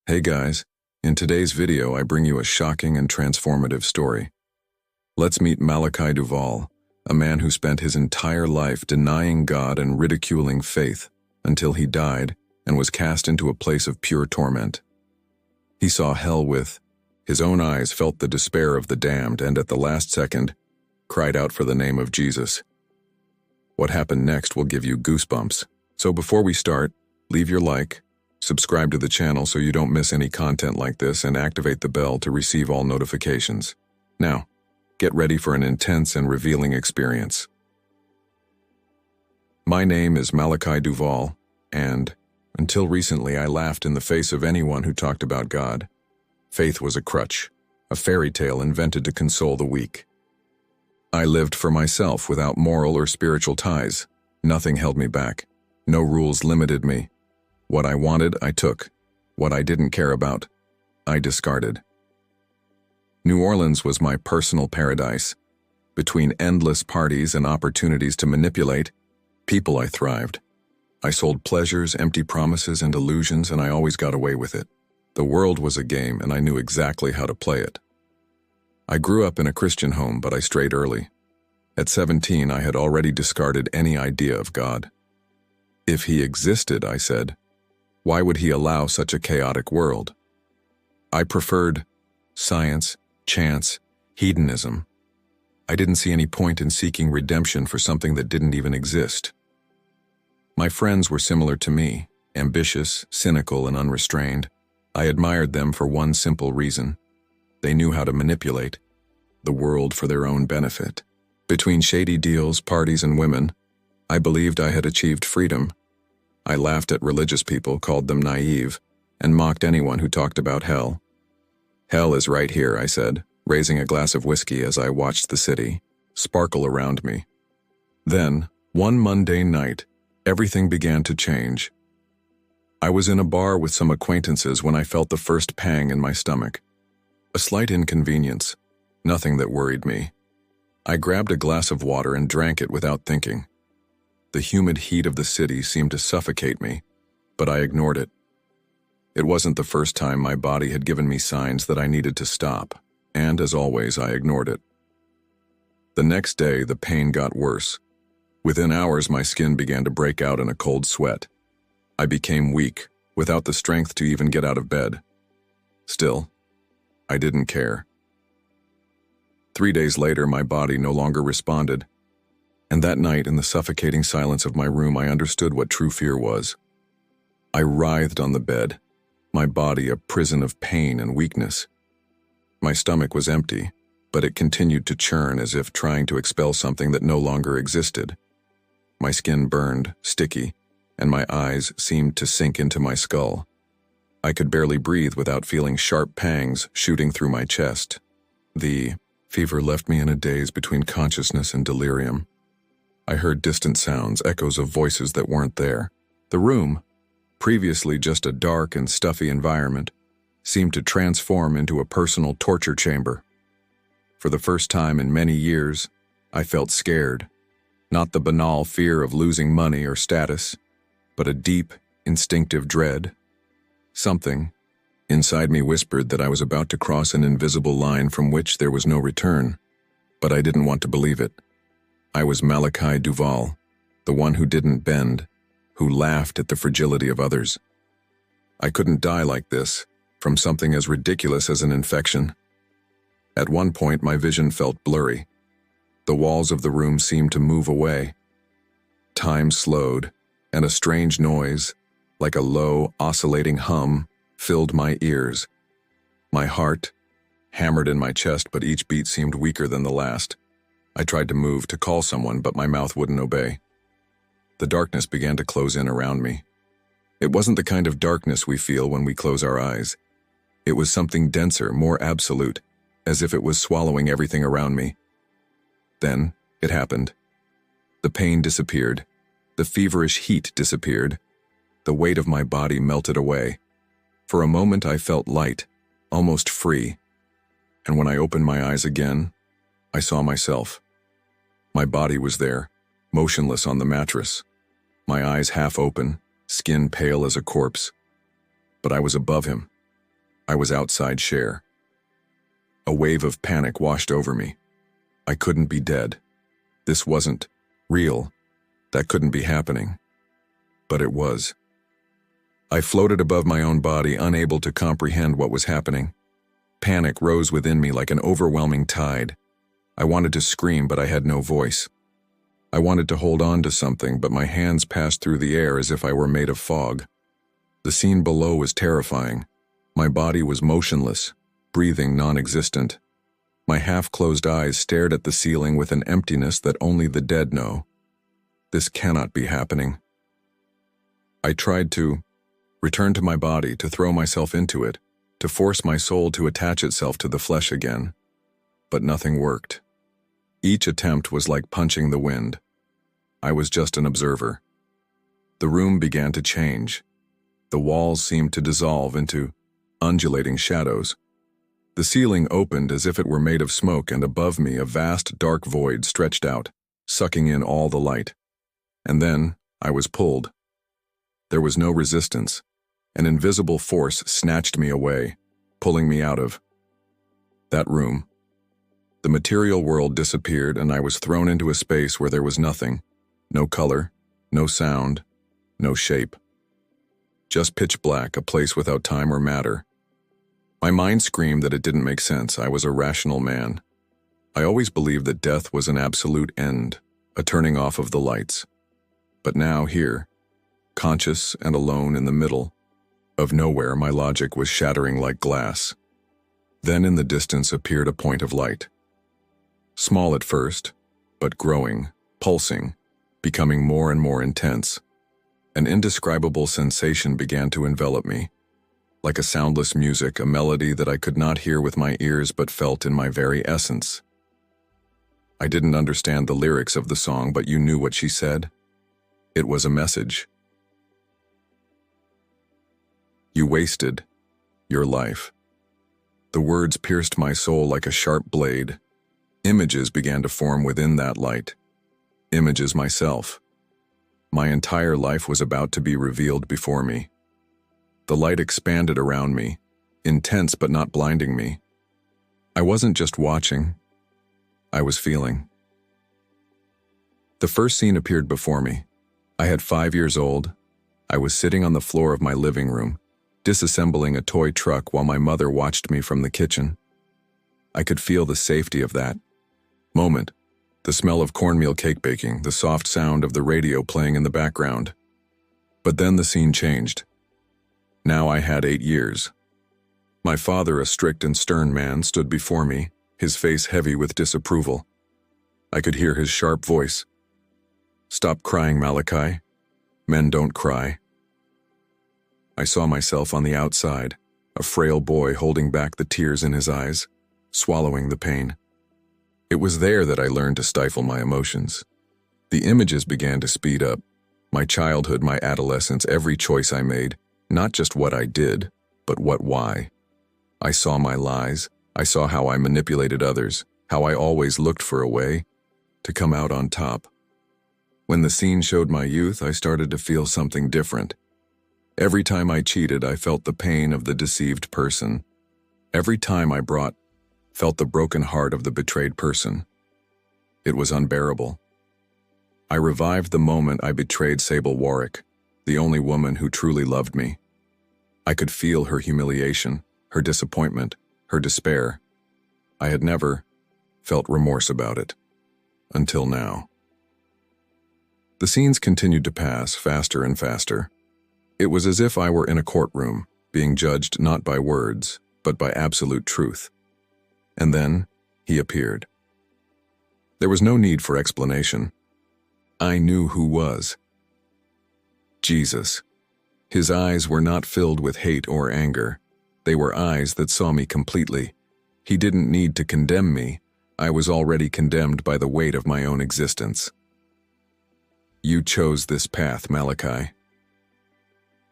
Hey guys, in today's video I bring you a shocking and transformative story. Let's meet Malachi Duvall, a man who spent his entire life denying God and ridiculing faith until he died and was cast into a place of pure torment. He saw hell with his own eyes, felt the despair of the damned, and at the last second, cried out for the name of Jesus. What happened next will give you goosebumps. So before we start, leave your like, subscribe to the channel so you don't miss any content like this, and activate the bell to receive all notifications. Now, get ready for an intense and revealing experience. My name is Malachi Duvall, and until recently I laughed in the face of anyone who talked about God. Faith was a crutch, a fairy tale invented to console the weak. I lived for myself without moral or spiritual ties. Nothing held me back. No rules limited me. What I wanted, I took. What I didn't care about, I discarded. New Orleans was my personal paradise. Between endless parties and opportunities to manipulate people, I thrived. I sold pleasures, empty promises, and illusions, and I always got away with it. The world was a game, and I knew exactly how to play it. I grew up in a Christian home, but I strayed early. At 17, I had already discarded any idea of God. If he existed, I said, why would he allow such a chaotic world? I preferred science, chance, hedonism. I didn't see any point in seeking redemption for something that didn't even exist. My friends were similar to me, ambitious, cynical, and unrestrained. I admired them for one simple reason. They knew how to manipulate the world for their own benefit. Between shady deals, parties, and women, I believed I had achieved freedom. I laughed at religious people, called them naive, and mocked anyone who talked about hell. Hell is right here, I said, raising a glass of whiskey as I watched the city sparkle around me. Then, one mundane night, everything began to change. I was in a bar with some acquaintances when I felt the first pang in my stomach. A slight inconvenience, nothing that worried me. I grabbed a glass of water and drank it without thinking. The humid heat of the city seemed to suffocate me, but I ignored it. It wasn't the first time my body had given me signs that I needed to stop, and as always, I ignored it. The next day, the pain got worse. Within hours, my skin began to break out in a cold sweat. I became weak, without the strength to even get out of bed. Still, I didn't care. 3 days later, my body no longer responded. And that night, in the suffocating silence of my room, I understood what true fear was. I writhed on the bed, my body a prison of pain and weakness. My stomach was empty, but it continued to churn as if trying to expel something that no longer existed. My skin burned, sticky, and my eyes seemed to sink into my skull. I could barely breathe without feeling sharp pangs shooting through my chest. The fever left me in a daze between consciousness and delirium. I heard distant sounds, echoes of voices that weren't there. The room, previously just a dark and stuffy environment, seemed to transform into a personal torture chamber. For the first time in many years, I felt scared. Not the banal fear of losing money or status, but a deep, instinctive dread. Something inside me whispered that I was about to cross an invisible line from which there was no return, but I didn't want to believe it. I was Malachi Duvall, the one who didn't bend, who laughed at the fragility of others. I couldn't die like this, from something as ridiculous as an infection. At one point, my vision felt blurry. The walls of the room seemed to move away. Time slowed, and a strange noise, like a low, oscillating hum, filled my ears. My heart hammered in my chest, but each beat seemed weaker than the last. I tried to move, to call someone, but my mouth wouldn't obey. The darkness began to close in around me. It wasn't the kind of darkness we feel when we close our eyes. It was something denser, more absolute, as if it was swallowing everything around me. Then, it happened. The pain disappeared. The feverish heat disappeared. The weight of my body melted away. For a moment, I felt light, almost free. And when I opened my eyes again, I saw myself. My body was there, motionless on the mattress. My eyes half open, skin pale as a corpse. But I was above him, I was outside Cher. A wave of panic washed over me. I couldn't be dead. This wasn't real. That couldn't be happening. But it was. I floated above my own body, unable to comprehend what was happening. Panic rose within me like an overwhelming tide. I wanted to scream, but I had no voice. I wanted to hold on to something, but my hands passed through the air as if I were made of fog. The scene below was terrifying. My body was motionless, breathing non-existent. My half-closed eyes stared at the ceiling with an emptiness that only the dead know. This cannot be happening. I tried to return to my body, to throw myself into it, to force my soul to attach itself to the flesh again. But nothing worked. Each attempt was like punching the wind. I was just an observer. The room began to change. The walls seemed to dissolve into undulating shadows. The ceiling opened as if it were made of smoke, and above me a vast dark void stretched out, sucking in all the light. And then I was pulled. There was no resistance. An invisible force snatched me away, pulling me out of that room. The material world disappeared, and I was thrown into a space where there was nothing. No color, no sound, no shape. Just pitch black, a place without time or matter. My mind screamed that it didn't make sense. I was a rational man. I always believed that death was an absolute end, a turning off of the lights. But now here, conscious and alone in the middle of nowhere, my logic was shattering like glass. Then in the distance appeared a point of light. Small at first, but growing, pulsing, becoming more and more intense. An indescribable sensation began to envelop me. Like a soundless music, a melody that I could not hear with my ears but felt in my very essence. I didn't understand the lyrics of the song, but you knew what she said. It was a message. You wasted your life. The words pierced my soul like a sharp blade. Images began to form within that light. Images myself. My entire life was about to be revealed before me. The light expanded around me, intense but not blinding me. I wasn't just watching. I was feeling. The first scene appeared before me. I had 5 years old. I was sitting on the floor of my living room, disassembling a toy truck while my mother watched me from the kitchen. I could feel the safety of that moment, the smell of cornmeal cake baking, the soft sound of the radio playing in the background. But then the scene changed. Now I had 8 years. My father, a strict and stern man, stood before me, his face heavy with disapproval. I could hear his sharp voice. "Stop crying, Malachi. Men don't cry." I saw myself on the outside, a frail boy holding back the tears in his eyes, swallowing the pain. It was there that I learned to stifle my emotions. The images began to speed up. My childhood, my adolescence, every choice I made, not just what I did, but why. I saw my lies. I saw how I manipulated others, how I always looked for a way to come out on top. When the scene showed my youth, I started to feel something different. Every time I cheated, I felt the pain of the deceived person. Every time I felt the broken heart of the betrayed person. It was unbearable. I revived the moment I betrayed Sable Warwick, the only woman who truly loved me. I could feel her humiliation, her disappointment, her despair. I had never felt remorse about it, until now. The scenes continued to pass, faster and faster. It was as if I were in a courtroom, being judged not by words, but by absolute truth. And then, he appeared. There was no need for explanation. I knew who was. Jesus. His eyes were not filled with hate or anger. They were eyes that saw me completely. He didn't need to condemn me. I was already condemned by the weight of my own existence. You chose this path, Malachi.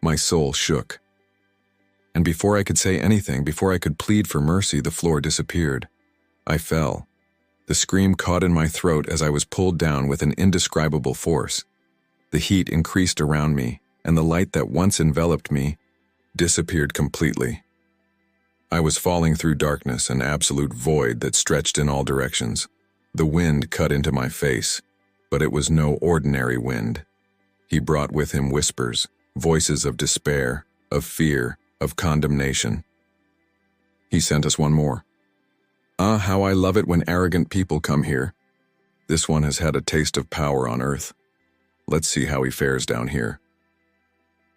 My soul shook. And before I could say anything, before I could plead for mercy, the floor disappeared. I fell. The scream caught in my throat as I was pulled down with an indescribable force. The heat increased around me, and the light that once enveloped me disappeared completely. I was falling through darkness, an absolute void that stretched in all directions. The wind cut into my face, but it was no ordinary wind. He brought with him whispers, voices of despair, of fear, of condemnation. He sent us one more. Ah, how I love it when arrogant people come here. This one has had a taste of power on earth. Let's see how he fares down here.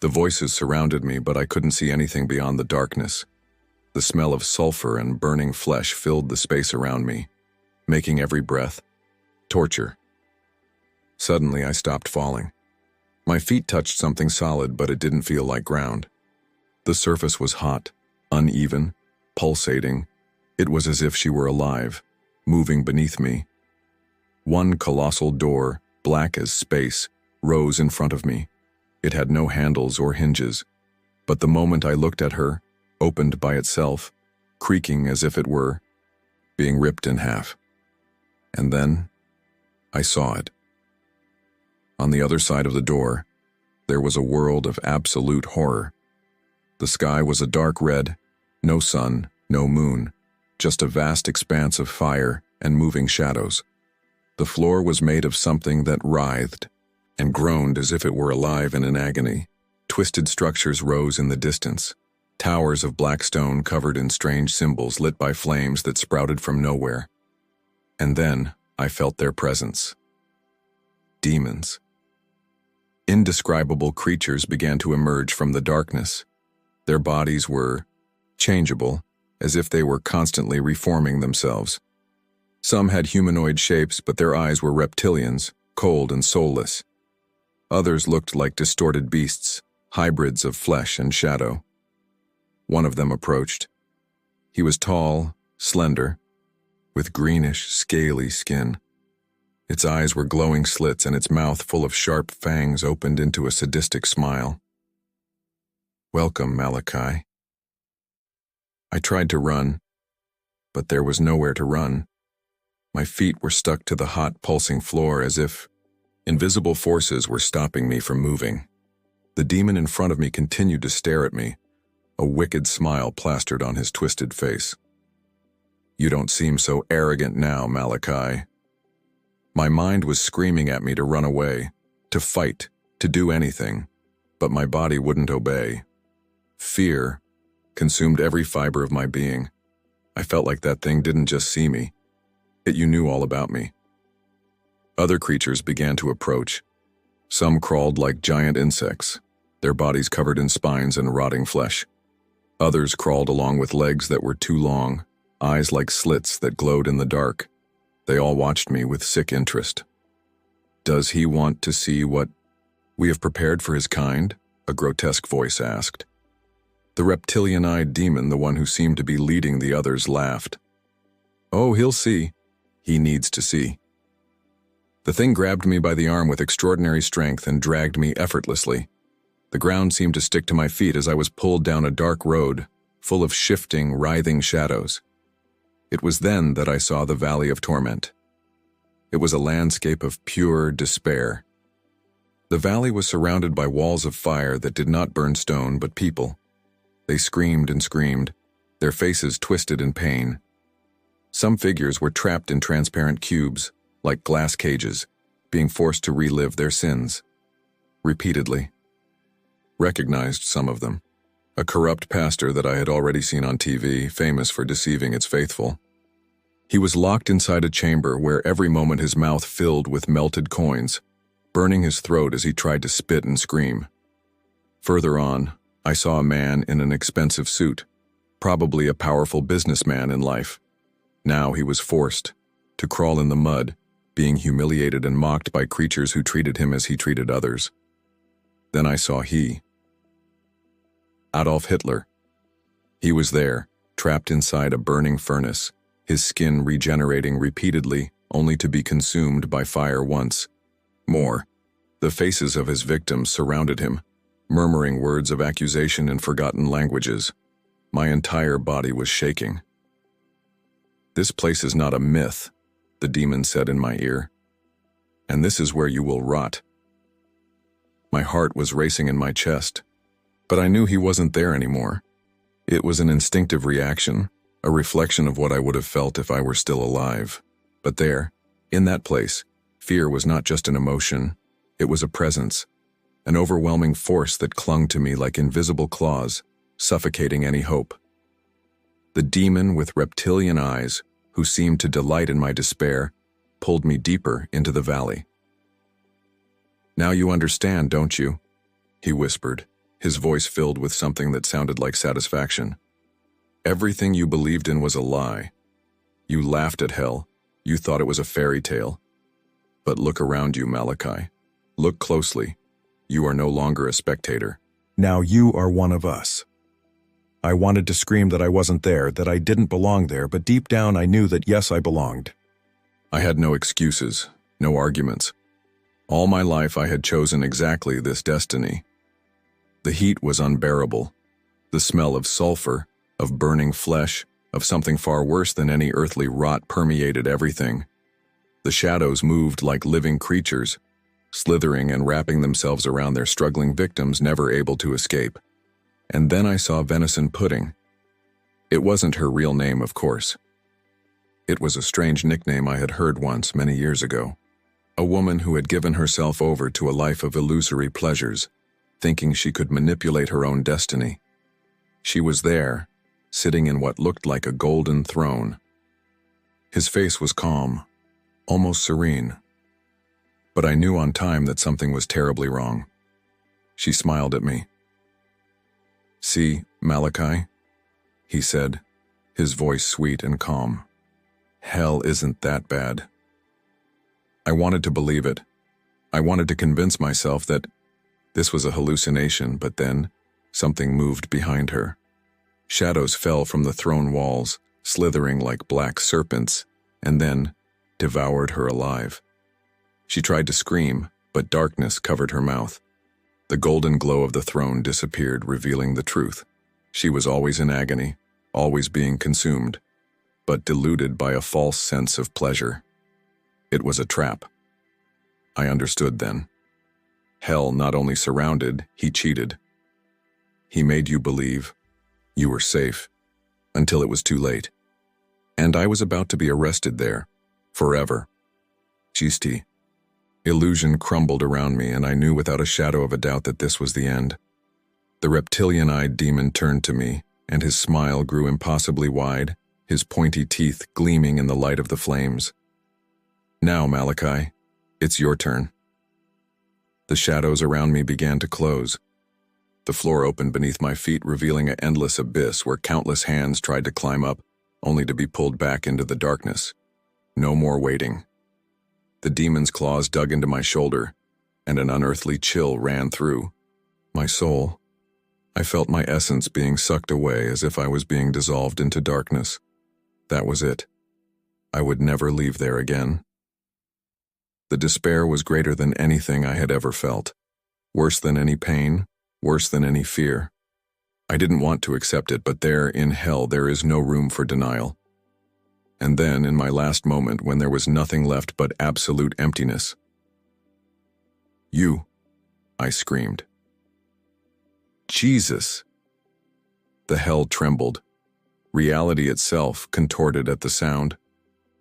The voices surrounded me, but I couldn't see anything beyond the darkness. The smell of sulfur and burning flesh filled the space around me, making every breath torture. Suddenly, I stopped falling. My feet touched something solid, but it didn't feel like ground. The surface was hot, uneven, pulsating. It was as if she were alive, moving beneath me. One colossal door, black as space, rose in front of me. It had no handles or hinges, but the moment I looked at her, opened by itself, creaking as if it were being ripped in half. And then, I saw it. On the other side of the door, there was a world of absolute horror. The sky was a dark red, no sun, no moon, just a vast expanse of fire and moving shadows. The floor was made of something that writhed and groaned as if it were alive and in agony. Twisted structures rose in the distance, towers of black stone covered in strange symbols lit by flames that sprouted from nowhere. And then I felt their presence. Demons. Indescribable creatures began to emerge from the darkness. Their bodies were changeable, as if they were constantly reforming themselves. Some had humanoid shapes, but their eyes were reptilians, cold and soulless. Others looked like distorted beasts, hybrids of flesh and shadow. One of them approached. He was tall, slender, with greenish, scaly skin. Its eyes were glowing slits, and its mouth, full of sharp fangs, opened into a sadistic smile. "Welcome, Malachi." I tried to run, but there was nowhere to run. My feet were stuck to the hot, pulsing floor as if invisible forces were stopping me from moving. The demon in front of me continued to stare at me, a wicked smile plastered on his twisted face. "You don't seem so arrogant now, Malachi." My mind was screaming at me to run away, to fight, to do anything, but my body wouldn't obey. Fear consumed every fiber of my being. I felt like that thing didn't just see me, it knew all about me. Other creatures began to approach. Some crawled like giant insects, their bodies covered in spines and rotting flesh. Others crawled along with legs that were too long, eyes like slits that glowed in the dark. They all watched me with sick interest. "Does he want to see what we have prepared for his kind?" a grotesque voice asked. The reptilian-eyed demon, the one who seemed to be leading the others, laughed. "Oh, he'll see. He needs to see." The thing grabbed me by the arm with extraordinary strength and dragged me effortlessly. The ground seemed to stick to my feet as I was pulled down a dark road, full of shifting, writhing shadows. It was then that I saw the Valley of Torment. It was a landscape of pure despair. The valley was surrounded by walls of fire that did not burn stone but people. They screamed and screamed, their faces twisted in pain. Some figures were trapped in transparent cubes, like glass cages, being forced to relive their sins. Repeatedly. Recognized some of them. A corrupt pastor that I had already seen on TV, famous for deceiving its faithful. He was locked inside a chamber where every moment his mouth filled with melted coins, burning his throat as he tried to spit and scream. Further on, I saw a man in an expensive suit, probably a powerful businessman in life. Now he was forced to crawl in the mud, being humiliated and mocked by creatures who treated him as he treated others. Then I saw Adolf Hitler. He was there, trapped inside a burning furnace, his skin regenerating repeatedly, only to be consumed by fire once more. The faces of his victims surrounded him, murmuring words of accusation in forgotten languages. My entire body was shaking. "This place is not a myth," the demon said in my ear. "And this is where you will rot." My heart was racing in my chest, but I knew he wasn't there anymore. It was an instinctive reaction, a reflection of what I would have felt if I were still alive. But there, in that place, fear was not just an emotion, it was a presence, an overwhelming force that clung to me like invisible claws, suffocating any hope. The demon with reptilian eyes, who seemed to delight in my despair, pulled me deeper into the valley. "Now you understand, don't you?" he whispered, his voice filled with something that sounded like satisfaction. "Everything you believed in was a lie. You laughed at hell. You thought it was a fairy tale. But look around you, Malachi. Look closely. You are no longer a spectator. Now you are one of us." I wanted to scream that I wasn't there, that I didn't belong there, but deep down I knew that yes, I belonged. I had no excuses, no arguments. All my life I had chosen exactly this destiny. The heat was unbearable. The smell of sulfur, of burning flesh, of something far worse than any earthly rot permeated everything. The shadows moved like living creatures, slithering and wrapping themselves around their struggling victims, never able to escape. And then I saw Venison Pudding. It wasn't her real name, of course. It was a strange nickname I had heard once many years ago. A woman who had given herself over to a life of illusory pleasures, thinking she could manipulate her own destiny. She was there, sitting in what looked like a golden throne. His face was calm, almost serene. But I knew on time that something was terribly wrong. She smiled at me. "See, Malachi," he said, his voice sweet and calm. "Hell isn't that bad." I wanted to believe it. I wanted to convince myself that this was a hallucination, but then something moved behind her. Shadows fell from the throne walls, slithering like black serpents, and then devoured her alive. She tried to scream, but darkness covered her mouth. The golden glow of the throne disappeared, revealing the truth. She was always in agony, always being consumed, but deluded by a false sense of pleasure. It was a trap. I understood then. Hell not only surrounded, he cheated. He made you believe you were safe, until it was too late. And I was about to be arrested there, forever. Chisti. Illusion crumbled around me, and I knew without a shadow of a doubt that this was the end. The reptilian-eyed demon turned to me, and his smile grew impossibly wide, his pointy teeth gleaming in the light of the flames. "Now, Malachi, it's your turn." The shadows around me began to close. The floor opened beneath my feet, revealing an endless abyss where countless hands tried to climb up, only to be pulled back into the darkness. No more waiting. The demon's claws dug into my shoulder, and an unearthly chill ran through my soul. I felt my essence being sucked away as if I was being dissolved into darkness. That was it. I would never leave there again. The despair was greater than anything I had ever felt. Worse than any pain, worse than any fear. I didn't want to accept it, but there, in hell, there is no room for denial. And then, in my last moment, when there was nothing left but absolute emptiness, "You," I screamed. "Jesus!" The hell trembled. Reality itself contorted at the sound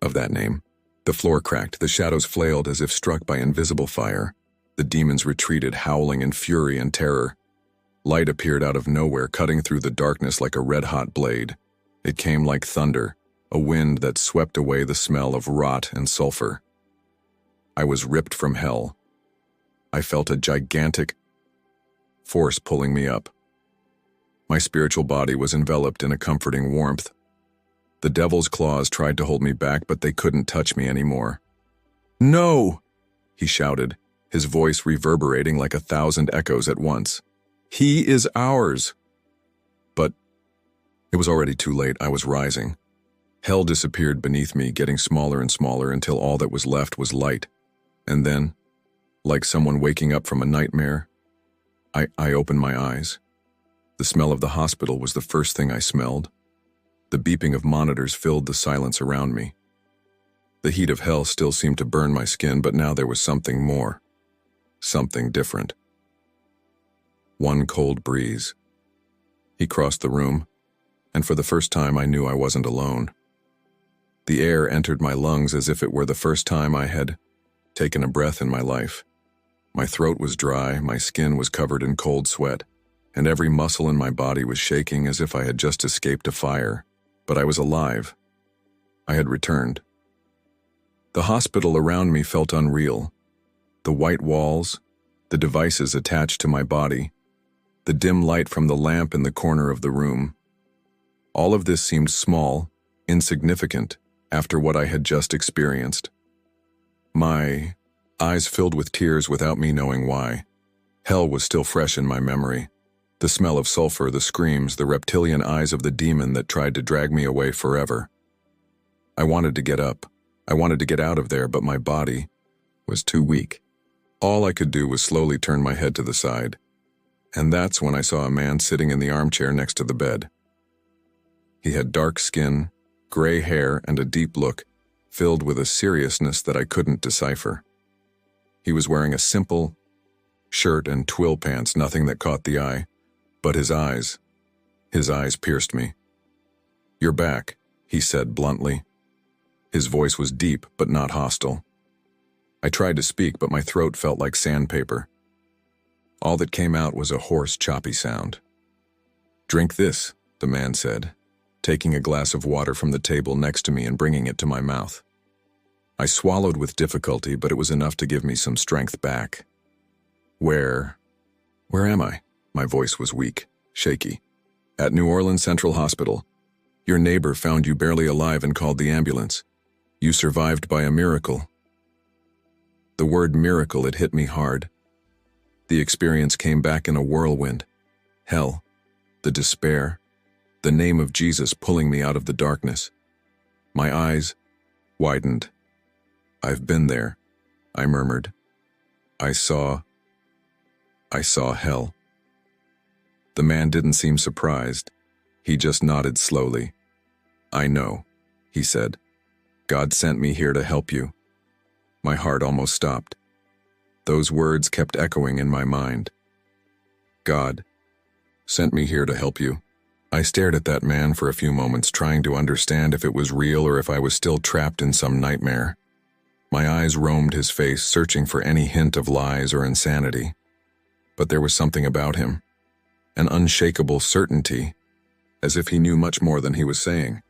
of that name. The floor cracked, the shadows flailed as if struck by invisible fire. The demons retreated, howling in fury and terror. Light appeared out of nowhere, cutting through the darkness like a red-hot blade. It came like thunder, a wind that swept away the smell of rot and sulfur. I was ripped from hell. I felt a gigantic force pulling me up. My spiritual body was enveloped in a comforting warmth. The devil's claws tried to hold me back, but they couldn't touch me anymore. "No!" he shouted, his voice reverberating like 1,000 echoes at once. "He is ours!" But it was already too late. I was rising. Hell disappeared beneath me, getting smaller and smaller until all that was left was light. And then, like someone waking up from a nightmare, I opened my eyes. The smell of the hospital was the first thing I smelled. The beeping of monitors filled the silence around me. The heat of hell still seemed to burn my skin, but now there was something more. Something different. One cold breeze. He crossed the room, and for the first time I knew I wasn't alone. The air entered my lungs as if it were the first time I had taken a breath in my life. My throat was dry, my skin was covered in cold sweat, and every muscle in my body was shaking as if I had just escaped a fire. But I was alive. I had returned. The hospital around me felt unreal. The white walls, the devices attached to my body, the dim light from the lamp in the corner of the room. All of this seemed small, insignificant, after what I had just experienced. My eyes filled with tears without me knowing why. Hell was still fresh in my memory. The smell of sulfur, the screams, the reptilian eyes of the demon that tried to drag me away forever. I wanted to get up. I wanted to get out of there, but my body was too weak. All I could do was slowly turn my head to the side. And that's when I saw a man sitting in the armchair next to the bed. He had dark skin, gray hair, and a deep look, filled with a seriousness that I couldn't decipher. He was wearing a simple shirt and twill pants, nothing that caught the eye, but his eyes pierced me. "You're back," he said bluntly. His voice was deep but not hostile. I tried to speak, but my throat felt like sandpaper. All that came out was a hoarse, choppy sound. "Drink this," the man said, taking a glass of water from the table next to me and bringing it to my mouth. I swallowed with difficulty, but it was enough to give me some strength back. Where am I?" My voice was weak, shaky. "At New Orleans Central Hospital. Your neighbor found you barely alive and called the ambulance. You survived by a miracle." The word miracle had hit me hard. The experience came back in a whirlwind. Hell, the despair, the name of Jesus pulling me out of the darkness. My eyes widened. "I've been there," I murmured. I saw hell." The man didn't seem surprised. He just nodded slowly. "I know," he said. "God sent me here to help you." My heart almost stopped. Those words kept echoing in my mind. "God sent me here to help you." I stared at that man for a few moments, trying to understand if it was real or if I was still trapped in some nightmare. My eyes roamed his face, searching for any hint of lies or insanity. But there was something about him, an unshakable certainty, as if he knew much more than he was saying.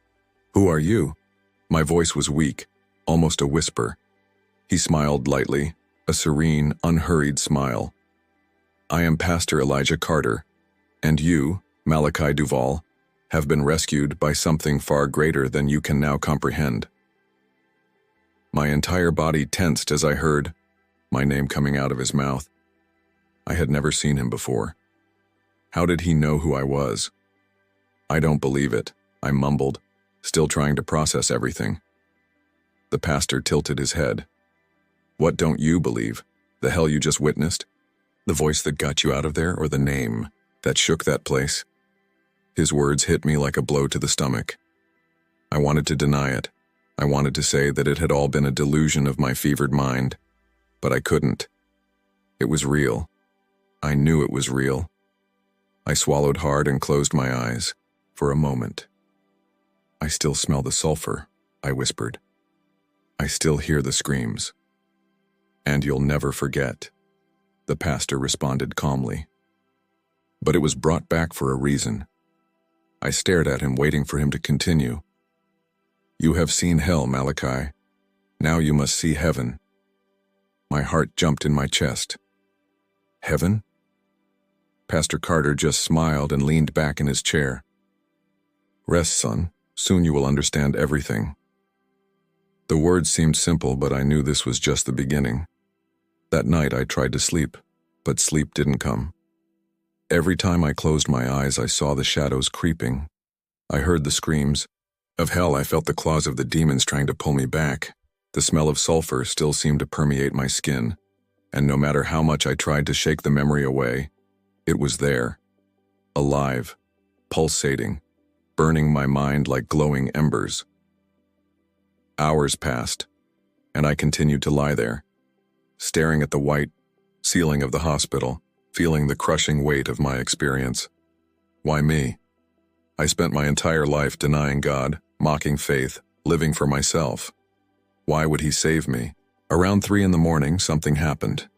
"Who are you?" My voice was weak, almost a whisper. He smiled lightly, a serene, unhurried smile. "I am Pastor Elijah Carter, and you, Malachi Duval, have been rescued by something far greater than you can now comprehend." My entire body tensed as I heard my name coming out of his mouth. I had never seen him before. How did he know who I was? "I don't believe it," I mumbled, still trying to process everything. The pastor tilted his head. "What don't you believe? The hell you just witnessed? The voice that got you out of there, or the name that shook that place?" His words hit me like a blow to the stomach. I wanted to deny it. I wanted to say that it had all been a delusion of my fevered mind, but I couldn't. It was real. I knew it was real. I swallowed hard and closed my eyes for a moment. "I still smell the sulfur," I whispered. "I still hear the screams." "And you'll never forget," the pastor responded calmly. "But it was brought back for a reason." I stared at him, waiting for him to continue. "You have seen hell, Malachi. Now you must see heaven." My heart jumped in my chest. "Heaven?" Pastor Carter just smiled and leaned back in his chair. "Rest, son. Soon you will understand everything." The words seemed simple, but I knew this was just the beginning. That night I tried to sleep, but sleep didn't come. Every time I closed my eyes, I saw the shadows creeping. I heard the screams of hell. I felt the claws of the demons trying to pull me back. The smell of sulfur still seemed to permeate my skin, and no matter how much I tried to shake the memory away, it was there, alive, pulsating, burning my mind like glowing embers. Hours passed, and I continued to lie there, staring at the white ceiling of the hospital, feeling the crushing weight of my experience. Why me? I spent my entire life denying God, mocking faith, living for myself. Why would he save me? Around 3 in the morning, something happened.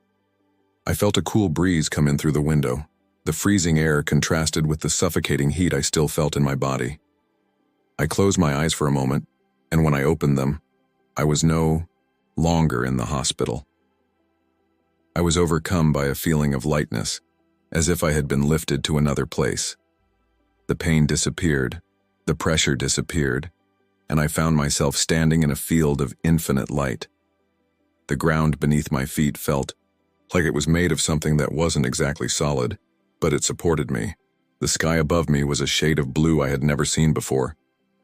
I felt a cool breeze come in through the window. The freezing air contrasted with the suffocating heat I still felt in my body. I closed my eyes for a moment, and when I opened them, I was no longer in the hospital. I was overcome by a feeling of lightness, as if I had been lifted to another place. The pain disappeared, the pressure disappeared, and I found myself standing in a field of infinite light. The ground beneath my feet felt like it was made of something that wasn't exactly solid, but it supported me. The sky above me was a shade of blue I had never seen before,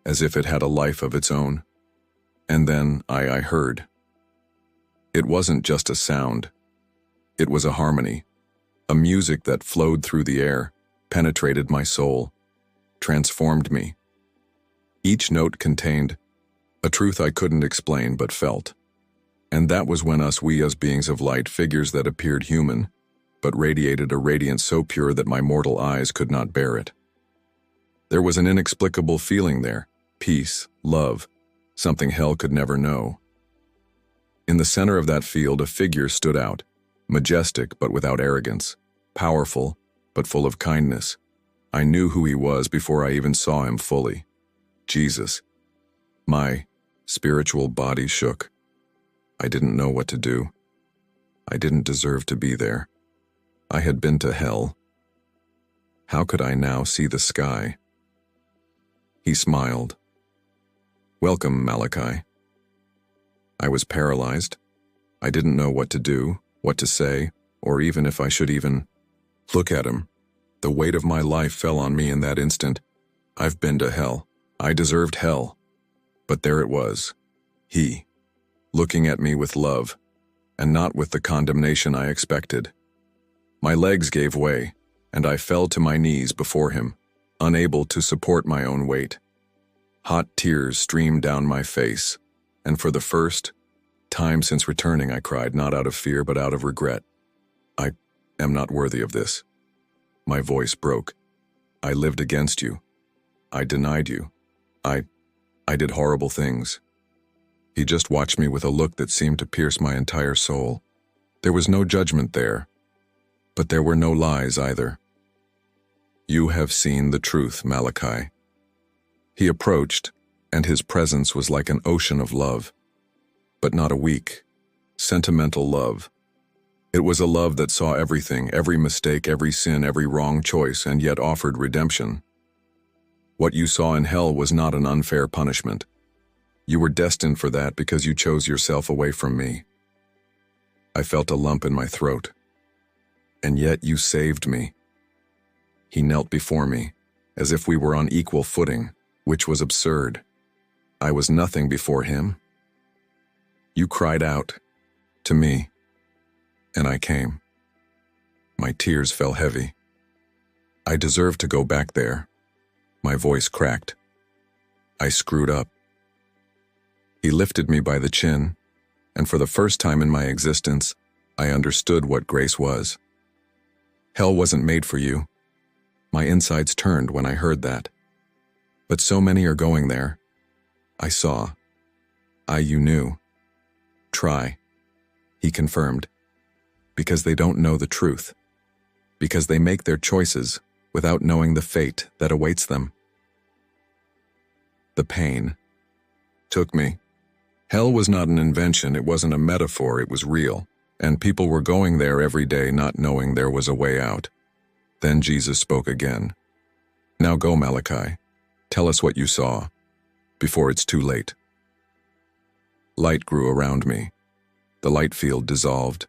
as if it had a life of its own. And then I heard. It wasn't just a sound. It was a harmony, a music that flowed through the air, penetrated my soul, transformed me. Each note contained a truth I couldn't explain but felt. And that was when we as beings of light, figures that appeared human, but radiated a radiance so pure that my mortal eyes could not bear it. There was an inexplicable feeling there, peace, love, something hell could never know. In the center of that field, a figure stood out, majestic but without arrogance, powerful but full of kindness. I knew who he was before I even saw him fully. Jesus. My spiritual body shook. I didn't know what to do. I didn't deserve to be there. I had been to hell. How could I now see the sky? He smiled. Welcome, Malachi. I was paralyzed. I didn't know what to do, what to say, or even if I should even look at him. The weight of my life fell on me in that instant. I've been to hell. I deserved hell. But there it was. He, looking at me with love, and not with the condemnation I expected. My legs gave way, and I fell to my knees before him, unable to support my own weight. Hot tears streamed down my face, and for the first time since returning, I cried not out of fear but out of regret. I am not worthy of this. My voice broke. I lived against you. I denied you. I did horrible things. He just watched me with a look that seemed to pierce my entire soul. There was no judgment there, but there were no lies either. You have seen the truth, Malachi. He approached, and his presence was like an ocean of love, but not a weak, sentimental love. It was a love that saw everything, every mistake, every sin, every wrong choice, and yet offered redemption. What you saw in hell was not an unfair punishment. You were destined for that because you chose yourself away from me. I felt a lump in my throat. And yet you saved me. He knelt before me, as if we were on equal footing, which was absurd. I was nothing before him. You cried out to me, and I came. My tears fell heavy. I deserved to go back there. My voice cracked. I screwed up. He lifted me by the chin, and for the first time in my existence, I understood what grace was. Hell wasn't made for you. My insides turned when I heard that. But so many are going there. I saw. You knew. Try, he confirmed. Because they don't know the truth. Because they make their choices without knowing the fate that awaits them. The pain took me. Hell was not an invention, it wasn't a metaphor, it was real. And people were going there every day not knowing there was a way out. Then Jesus spoke again. Now go, Malachi. Tell us what you saw, before it's too late. Light grew around me. The light field dissolved.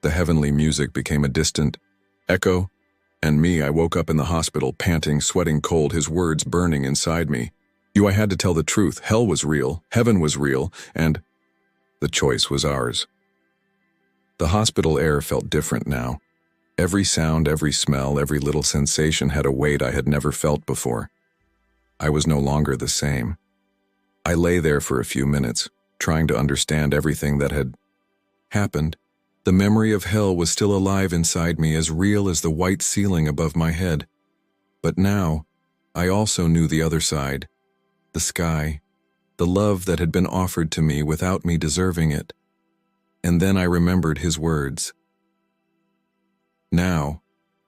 The heavenly music became a distant echo, and I woke up in the hospital, panting, sweating cold, his words burning inside me. I had to tell the truth. Hell was real, heaven was real, and the choice was ours. The hospital air felt different now. Every sound, every smell, every little sensation had a weight I had never felt before. I was no longer the same. I lay there for a few minutes, trying to understand everything that had happened. The memory of hell was still alive inside me, as real as the white ceiling above my head. But now, I also knew the other side, the sky, the love that had been offered to me without me deserving it. And then I remembered his words. Now,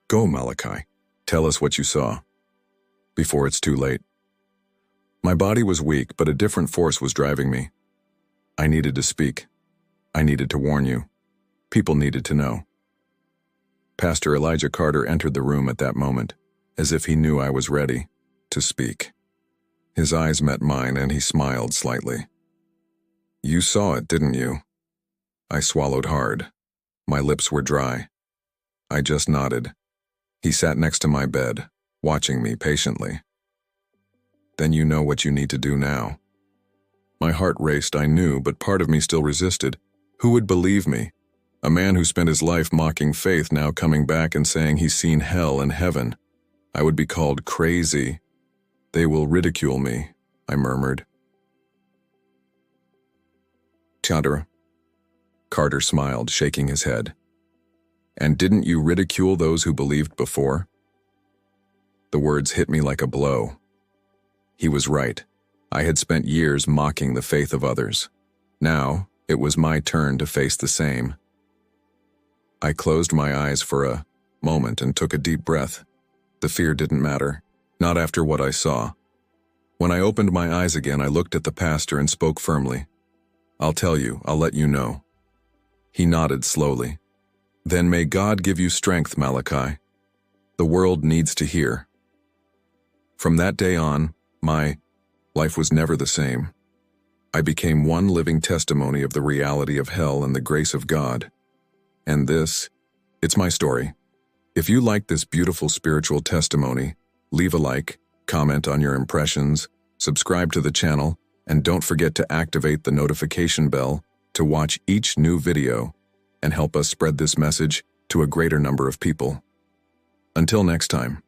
go, Malachi. Tell us what you saw, before it's too late. My body was weak, but a different force was driving me. I needed to speak. I needed to warn you. People needed to know. Pastor Elijah Carter entered the room at that moment, as if he knew I was ready to speak. His eyes met mine and he smiled slightly. You saw it, didn't you? I swallowed hard. My lips were dry. I just nodded. He sat next to my bed, watching me patiently. Then you know what you need to do now. My heart raced, I knew, but part of me still resisted. Who would believe me? A man who spent his life mocking faith now coming back and saying he's seen hell and heaven. I would be called crazy. They will ridicule me, I murmured. Chandra. Carter smiled, shaking his head. And didn't you ridicule those who believed before? The words hit me like a blow. He was right. I had spent years mocking the faith of others. Now, it was my turn to face the same. I closed my eyes for a moment and took a deep breath. The fear didn't matter, not after what I saw. When I opened my eyes again, I looked at the pastor and spoke firmly. I'll tell you, I'll let you know. He nodded slowly. Then may God give you strength, Malachi. The world needs to hear. From that day on, my life was never the same. I became one living testimony of the reality of hell and the grace of God. And it's my story. If you like this beautiful spiritual testimony, leave a like, comment on your impressions, subscribe to the channel, and don't forget to activate the notification bell to watch each new video and help us spread this message to a greater number of people. Until next time.